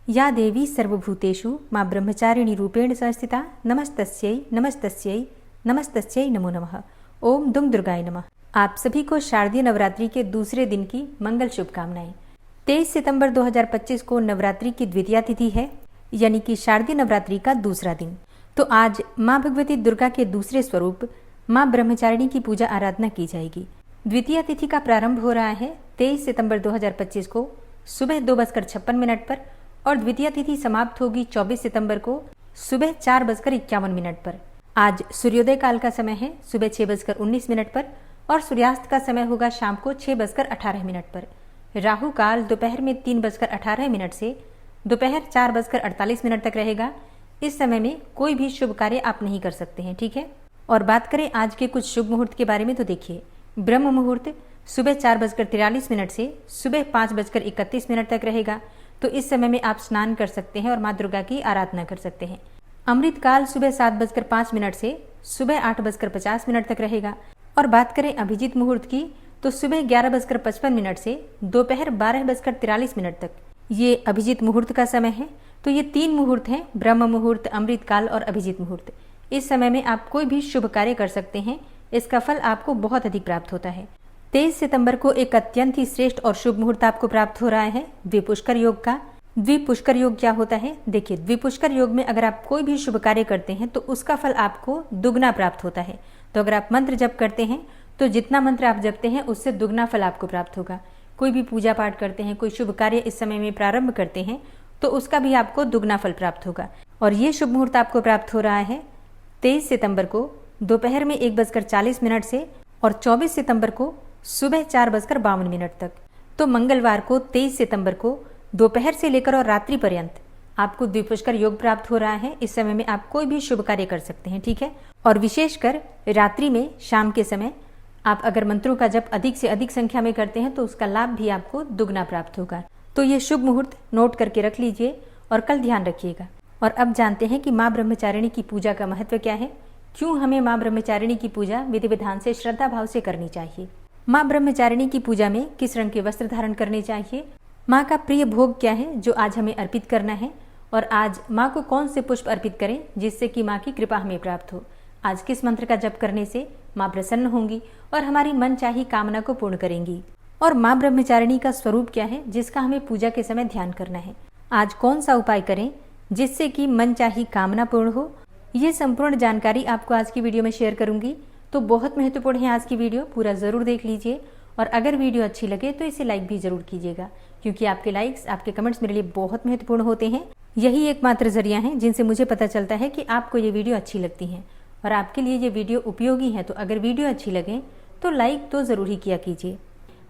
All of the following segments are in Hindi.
या देवी सर्वभूतेषु माँ ब्रह्मचारिणी रूपेण संस्थिता नमस्तस्यै नमस्तस्यै नमस्तस्यै नमो नमः। ओम दुम दुर्गाय नमः। आप सभी को शारदीय नवरात्रि के दूसरे दिन की मंगल शुभकामनाएं। 23 सितंबर 2025 को नवरात्रि की द्वितीया तिथि है, यानी कि शारदीय नवरात्रि का दूसरा दिन। तो आज माँ भगवती दुर्गा के दूसरे स्वरूप माँ ब्रह्मचारिणी की पूजा आराधना की जाएगी। द्वितीया तिथि का प्रारंभ हो रहा है 23 सितंबर 2025 को सुबह 2:56 पर और द्वितीया तिथि समाप्त होगी 24 सितंबर को सुबह 4:51 पर। आज सूर्योदय काल का समय है सुबह 6:19 पर और सूर्यास्त का समय होगा शाम को 6:18 पर। राहु काल दोपहर में 3:18 से दोपहर 4:48 तक रहेगा। इस समय में कोई भी शुभ कार्य आप नहीं कर सकते हैं, ठीक है। और बात करें आज के कुछ शुभ मुहूर्त के बारे में तो देखिए, ब्रह्म मुहूर्त सुबह 4:43 से सुबह 5:31 तक रहेगा। तो इस समय में आप स्नान कर सकते हैं और माँ दुर्गा की आराधना कर सकते हैं। अमृत काल सुबह 7:05 से सुबह 8:50 तक रहेगा। और बात करें अभिजीत मुहूर्त की तो सुबह 11:55 से दोपहर 12:43 तक ये अभिजीत मुहूर्त का समय है। तो ये 3 मुहूर्त हैं, ब्रह्म मुहूर्त, अमृत काल और अभिजीत मुहूर्त। इस समय में आप कोई भी शुभ कार्य कर सकते हैं, इसका फल आपको बहुत अधिक प्राप्त होता है। 23 सितंबर को एक अत्यंत ही श्रेष्ठ और शुभ मुहूर्त आपको प्राप्त हो रहा है द्विपुष्कर योग का। द्विपुष्कर योग क्या होता है? देखिए, द्विपुष्कर योग में अगर आप कोई भी शुभ कार्य करते हैं तो उसका फल आपको दुगना प्राप्त होता है। तो अगर आप मंत्र जप करते हैं तो जितना मंत्र आप जपते हैं उससे दुगना फल आपको प्राप्त होगा। कोई भी पूजा पाठ करते हैं, कोई शुभ कार्य इस समय में प्रारंभ करते हैं तो उसका भी आपको दुगना फल प्राप्त होगा। और ये शुभ मुहूर्त आपको प्राप्त हो रहा है 23 सितंबर को दोपहर में 1:40 से और 24 सितंबर को सुबह 4:52 तक। तो मंगलवार को 23 सितंबर को दोपहर से लेकर और रात्रि पर्यंत आपको द्विपुष्कर योग प्राप्त हो रहा है। इस समय में आप कोई भी शुभ कार्य कर सकते हैं, ठीक है। और विशेषकर रात्रि में शाम के समय आप अगर मंत्रों का जप अधिक से अधिक संख्या में करते हैं तो उसका लाभ भी आपको दुगना प्राप्त होगा। तो ये शुभ मुहूर्त नोट करके रख लीजिए और कल ध्यान रखिएगा। और अब जानते हैं कि माँ ब्रह्मचारिणी की पूजा का महत्व क्या है, क्यों हमें माँ ब्रह्मचारिणी की पूजा विधि विधान से श्रद्धा भाव से करनी चाहिए। माँ ब्रह्मचारिणी की पूजा में किस रंग के वस्त्र धारण करने चाहिए, माँ का प्रिय भोग क्या है जो आज हमें अर्पित करना है, और आज माँ को कौन से पुष्प अर्पित करें जिससे कि माँ की कृपा हमें प्राप्त हो। आज किस मंत्र का जप करने से माँ प्रसन्न होंगी और हमारी मनचाही कामना को पूर्ण करेंगी। और माँ ब्रह्मचारिणी का स्वरूप क्या है जिसका हमें पूजा के समय ध्यान करना है। आज कौन सा उपाय करें जिससे कि मनचाही कामना पूर्ण हो। ये संपूर्ण जानकारी आपको आज की वीडियो में शेयर करूंगी। तो बहुत महत्वपूर्ण है आज की वीडियो, पूरा ज़रूर देख लीजिए। और अगर वीडियो अच्छी लगे तो इसे लाइक भी ज़रूर कीजिएगा, क्योंकि आपके लाइक्स, आपके कमेंट्स मेरे लिए बहुत महत्वपूर्ण होते हैं। यही एकमात्र जरिया है जिनसे मुझे पता चलता है कि आपको ये वीडियो अच्छी लगती है और आपके लिए ये वीडियो उपयोगी है। तो अगर वीडियो अच्छी लगे तो लाइक तो ज़रूर ही किया कीजिए।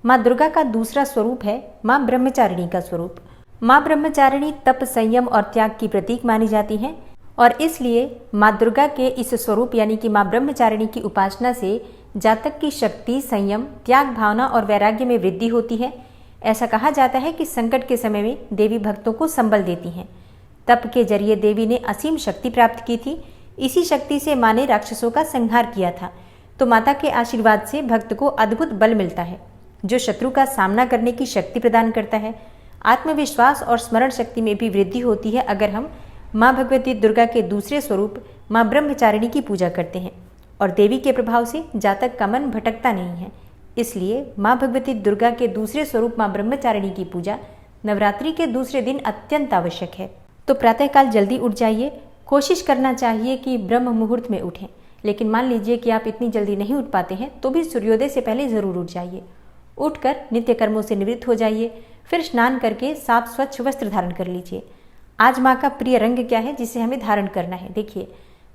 माँ दुर्गा का दूसरा स्वरूप है माँ ब्रह्मचारिणी का स्वरूप। माँ ब्रह्मचारिणी तप, संयम और त्याग की प्रतीक मानी जाती हैं और इसलिए माँ दुर्गा के इस स्वरूप यानी कि माँ ब्रह्मचारिणी की उपासना से जातक की शक्ति, संयम, त्याग भावना और वैराग्य में वृद्धि होती है। ऐसा कहा जाता है कि संकट के समय में देवी भक्तों को संबल देती हैं। तप के जरिए देवी ने असीम शक्ति प्राप्त की थी। इसी शक्ति से माँ ने राक्षसों का संहार किया था। तो माता के आशीर्वाद से भक्त को अद्भुत बल मिलता है जो शत्रु का सामना करने की शक्ति प्रदान करता है। आत्मविश्वास और स्मरण शक्ति में भी वृद्धि होती है अगर हम माँ भगवती दुर्गा के दूसरे स्वरूप माँ ब्रह्मचारिणी की पूजा करते हैं। और देवी के प्रभाव से जातक का मन भटकता नहीं है। इसलिए माँ भगवती दुर्गा के दूसरे स्वरूप माँ ब्रह्मचारिणी की पूजा नवरात्रि के दूसरे दिन अत्यंत आवश्यक है। तो प्रातःकाल जल्दी उठ जाइए। कोशिश करना चाहिए कि ब्रह्म मुहूर्त में उठें, लेकिन मान लीजिए कि आप इतनी जल्दी नहीं उठ पाते हैं तो भी सूर्योदय से पहले ज़रूर उठ जाइए। उठकर नित्य कर्मों से निवृत्त हो जाइए, फिर स्नान करके साफ स्वच्छ वस्त्र धारण कर लीजिए। आज माँ का प्रिय रंग क्या है जिसे हमें धारण करना है? देखिए,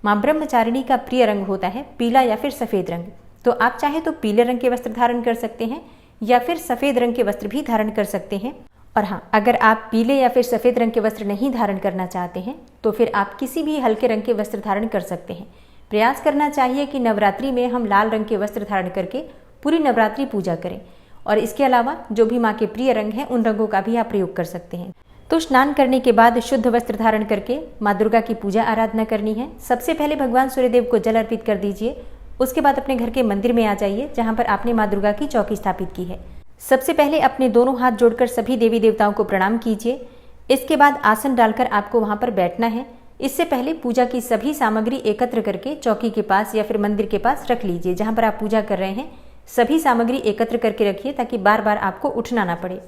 माँ ब्रह्मचारिणी का प्रिय रंग होता है पीला या फिर सफ़ेद रंग। तो आप चाहे तो पीले रंग के वस्त्र धारण कर सकते हैं या फिर सफ़ेद रंग के वस्त्र भी धारण कर सकते हैं। और हाँ, अगर आप पीले या फिर सफ़ेद रंग के वस्त्र नहीं धारण करना चाहते हैं तो फिर आप किसी भी हल्के रंग के वस्त्र धारण कर सकते हैं। प्रयास करना चाहिए कि नवरात्रि में हम लाल रंग के वस्त्र धारण करके पूरी नवरात्रि पूजा करें। और इसके अलावा जो भी माँ के प्रिय रंग हैं उन रंगों का भी आप प्रयोग कर सकते हैं। तो स्नान करने के बाद शुद्ध वस्त्र धारण करके माँ दुर्गा की पूजा आराधना करनी है। सबसे पहले भगवान सूर्यदेव को जल अर्पित कर दीजिए। उसके बाद अपने घर के मंदिर में आ जाइए जहाँ पर आपने माँ दुर्गा की चौकी स्थापित की है। सबसे पहले अपने दोनों हाथ जोड़कर सभी देवी देवताओं को प्रणाम कीजिए। इसके बाद आसन डालकर आपको वहाँ पर बैठना है। इससे पहले पूजा की सभी सामग्री एकत्र करके चौकी के पास या फिर मंदिर के पास रख लीजिए। जहाँ पर आप पूजा कर रहे हैं सभी सामग्री एकत्र करके रखिए ताकि बार बार आपको उठना ना पड़े।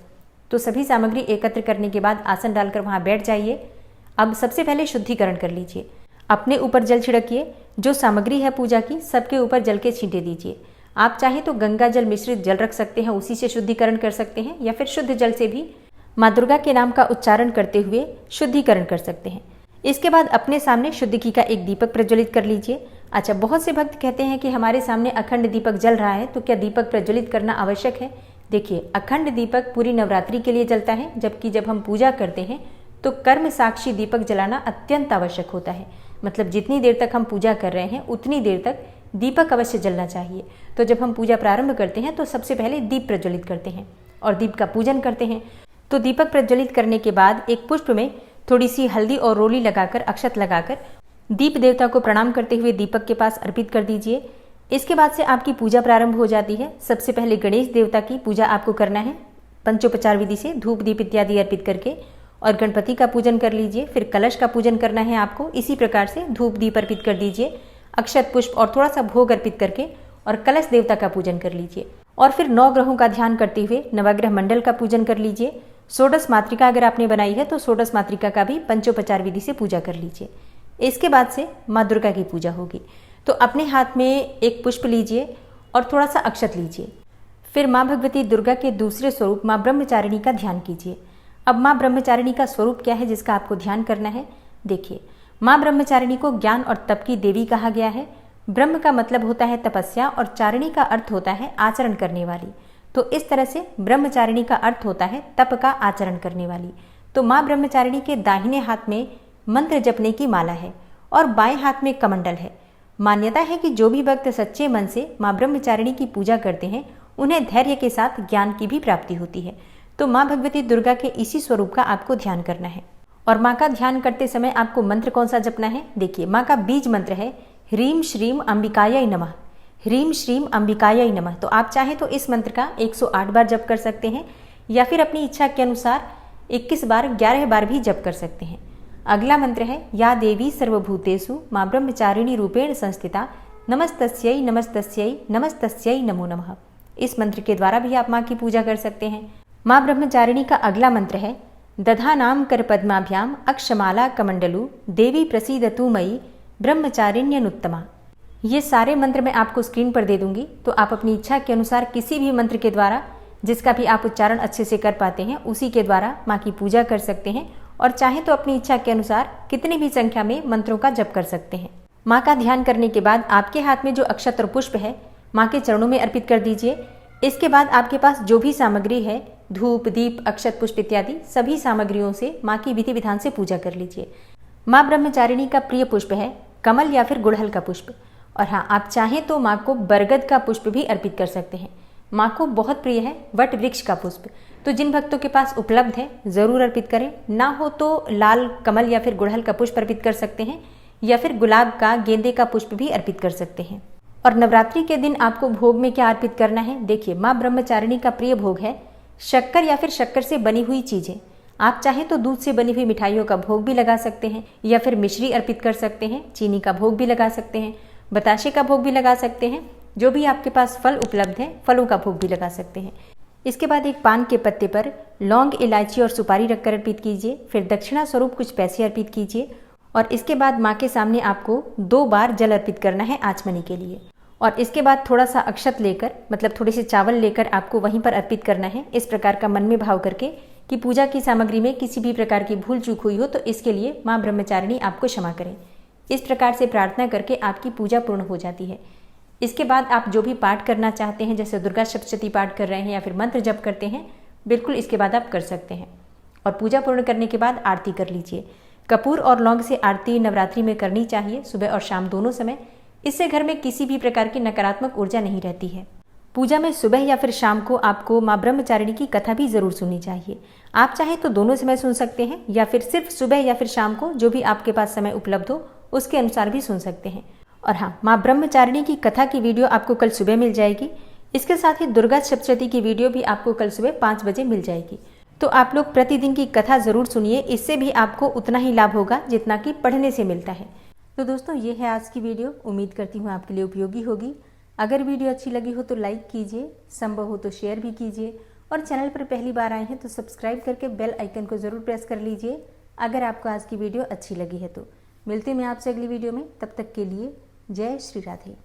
तो सभी सामग्री एकत्र करने के बाद आसन डालकर वहाँ बैठ जाइए। अब सबसे पहले शुद्धिकरण कर लीजिए। अपने ऊपर जल छिड़किए। जो सामग्री है पूजा की सबके ऊपर जल के छींटे दीजिए। आप चाहे तो गंगा जल मिश्रित जल रख सकते हैं, उसी से शुद्धिकरण कर सकते हैं, या फिर शुद्ध जल से भी माँ दुर्गा के नाम का उच्चारण करते हुए शुद्धिकरण कर सकते हैं। इसके बाद अपने सामने शुद्ध घी का एक दीपक प्रज्वलित कर लीजिए। अच्छा, बहुत से भक्त कहते हैं कि हमारे सामने अखंड दीपक जल रहा है तो क्या दीपक प्रज्वलित करना आवश्यक है? देखिए, अखंड दीपक पूरी नवरात्रि के लिए जलता है, जबकि जब हम पूजा करते हैं तो कर्म साक्षी दीपक जलाना अत्यंत आवश्यक होता है। मतलब जितनी देर तक हम पूजा कर रहे हैं उतनी देर तक दीपक अवश्य जलना चाहिए। तो जब हम पूजा प्रारंभ करते हैं तो सबसे पहले दीप प्रज्वलित करते हैं और दीप का पूजन करते हैं। तो दीपक प्रज्वलित करने के बाद एक पुष्प में थोड़ी सी हल्दी और रोली लगाकर, अक्षत लगाकर दीप देवता को प्रणाम करते हुए दीपक के पास अर्पित कर दीजिए। इसके बाद से आपकी पूजा प्रारंभ हो जाती है। सबसे पहले गणेश देवता की पूजा आपको करना है पंचोपचार विधि से, धूप दीप इत्यादि अर्पित करके, और गणपति का पूजन कर लीजिए। फिर कलश का पूजन करना है आपको, इसी प्रकार से धूप दीप अर्पित कर दीजिए, अक्षत पुष्प और थोड़ा सा भोग अर्पित करके, और कलश देवता का पूजन कर लीजिए। और फिर 9 ग्रहों का ध्यान करते हुए नवग्रह मंडल का पूजन कर लीजिए। षोडश मातृका अगर आपने बनाई है तो षोडश मातृका का भी पंचोपचार विधि से पूजा कर लीजिए। इसके बाद से माँ दुर्गा की पूजा होगी। तो अपने हाथ में एक पुष्प लीजिए और थोड़ा सा अक्षत लीजिए। फिर माँ भगवती दुर्गा के दूसरे स्वरूप माँ ब्रह्मचारिणी का ध्यान कीजिए। अब माँ ब्रह्मचारिणी का स्वरूप क्या है जिसका आपको ध्यान करना है? देखिए, माँ ब्रह्मचारिणी को ज्ञान और तप की देवी कहा गया है। ब्रह्म का मतलब होता है तपस्या और चारिणी का अर्थ होता है आचरण करने वाली। तो इस तरह से ब्रह्मचारिणी का अर्थ होता है तप का आचरण करने वाली। तो माँ ब्रह्मचारिणी के दाहिने हाथ में मंत्र जपने की माला है और बाएं हाथ में कमंडल है। मान्यता है कि जो भी भक्त सच्चे मन से माँ ब्रह्मचारिणी की पूजा करते हैं उन्हें धैर्य के साथ ज्ञान की भी प्राप्ति होती है। तो माँ भगवती दुर्गा के इसी स्वरूप का आपको ध्यान करना है। और माँ का ध्यान करते समय आपको मंत्र कौन सा जपना है? देखिए, माँ का बीज मंत्र है ह्रीम श्रीम अंबिकायै नमः। ह्रीम श्रीम अंबिकायै नमः। तो आप चाहें तो इस मंत्र का 108 बार जप कर सकते हैं, या फिर अपनी इच्छा के अनुसार 21 बार, 11 बार भी जप कर सकते हैं। अगला मंत्र है या देवी सर्वभूतेषु माँ ब्रह्मचारिणी रूपेण संस्थिता नमस्तस्यै नमस्तस्यै नमस्तस्यै नमो नमः। इस मंत्र के द्वारा भी आप माँ की पूजा कर सकते हैं। माँ ब्रह्मचारिणी का अगला मंत्र है दधानाम कर पद्माभ्याम अक्षमाला कमंडलु देवी प्रसीदतु मयि ब्रह्मचारिण्यनुत्तमा। ये सारे मंत्र मैं आपको स्क्रीन पर दे दूंगी, तो आप अपनी इच्छा के अनुसार किसी भी मंत्र के द्वारा, जिसका भी आप उच्चारण अच्छे से कर पाते हैं, उसी के द्वारा माँ की पूजा कर सकते हैं। और चाहे तो अपनी इच्छा के अनुसार कितनी भी संख्या में मंत्रों का जप कर सकते हैं। माँ का ध्यान करने के बाद आपके हाथ में जो अक्षत और पुष्प है माँ के चरणों में अर्पित कर दीजिए। इसके बाद आपके पास जो भी सामग्री है, धूप दीप अक्षत पुष्प इत्यादि सभी सामग्रियों से माँ की विधि विधान से पूजा कर लीजिए। माँ ब्रह्मचारिणी का प्रिय पुष्प है कमल या फिर गुड़हल का पुष्प। और हाँ, आप चाहें तो माँ को बरगद का पुष्प भी अर्पित कर सकते हैं। माँ को बहुत प्रिय है वट वृक्ष का पुष्प। तो जिन भक्तों के पास उपलब्ध है जरूर अर्पित करें। ना हो तो लाल कमल या फिर गुड़हल का पुष्प अर्पित कर सकते हैं, या फिर गुलाब का, गेंदे का पुष्प भी अर्पित कर सकते हैं। और नवरात्रि के दिन आपको भोग में क्या अर्पित करना है? देखिए, माँ ब्रह्मचारिणी का प्रिय भोग है शक्कर या फिर शक्कर से बनी हुई चीजें। आप चाहे तो दूध से बनी हुई मिठाइयों का भोग भी लगा सकते हैं, या फिर मिश्री अर्पित कर सकते हैं, चीनी का भोग भी लगा सकते हैं, बताशे का भोग भी लगा सकते हैं। जो भी आपके पास फल उपलब्ध है फलों का भोग भी लगा सकते हैं। इसके बाद एक पान के पत्ते पर लौंग, इलायची और सुपारी रखकर अर्पित कीजिए। फिर दक्षिणा स्वरूप कुछ पैसे अर्पित कीजिए। और इसके बाद माँ के सामने आपको 2 बार जल अर्पित करना है आचमनी के लिए। और इसके बाद थोड़ा सा अक्षत लेकर, मतलब थोड़े से चावल लेकर आपको वहीं पर अर्पित करना है, इस प्रकार का मन में भाव करके कि पूजा की सामग्री में किसी भी प्रकार की भूल चूक हुई हो तो इसके लिए माँ ब्रह्मचारिणी आपको क्षमा करें। इस प्रकार से प्रार्थना करके आपकी पूजा पूर्ण हो जाती है। इसके बाद आप जो भी पाठ करना चाहते हैं, जैसे दुर्गा सप्तशती पाठ कर रहे हैं या फिर मंत्र जप करते हैं, बिल्कुल इसके बाद आप कर सकते हैं। और पूजा पूर्ण करने के बाद आरती कर लीजिए। कपूर और लौंग से आरती नवरात्रि में करनी चाहिए, सुबह और शाम दोनों समय। इससे घर में किसी भी प्रकार की नकारात्मक ऊर्जा नहीं रहती है। पूजा में सुबह या फिर शाम को आपको माँ ब्रह्मचारिणी की कथा भी जरूर सुननी चाहिए। आप चाहे तो दोनों समय सुन सकते हैं, या फिर सिर्फ सुबह या फिर शाम को, जो भी आपके पास समय उपलब्ध हो उसके अनुसार भी सुन सकते हैं। और हाँ, माँ ब्रह्मचारिणी की कथा की वीडियो आपको कल सुबह मिल जाएगी। इसके साथ ही दुर्गा सप्तशती की वीडियो भी आपको कल सुबह 5 बजे मिल जाएगी। तो आप लोग प्रतिदिन की कथा ज़रूर सुनिए, इससे भी आपको उतना ही लाभ होगा जितना कि पढ़ने से मिलता है। तो दोस्तों ये है आज की वीडियो, उम्मीद करती हूँ आपके लिए उपयोगी होगी। अगर वीडियो अच्छी लगी हो तो लाइक कीजिए, संभव हो तो शेयर भी कीजिए और चैनल पर पहली बार आए हैं तो सब्सक्राइब करके बेल आइकन को ज़रूर प्रेस कर लीजिए अगर आपको आज की वीडियो अच्छी लगी है तो। मिलते हैं मैं आपसे अगली वीडियो में, तब तक के लिए जय श्री राधे।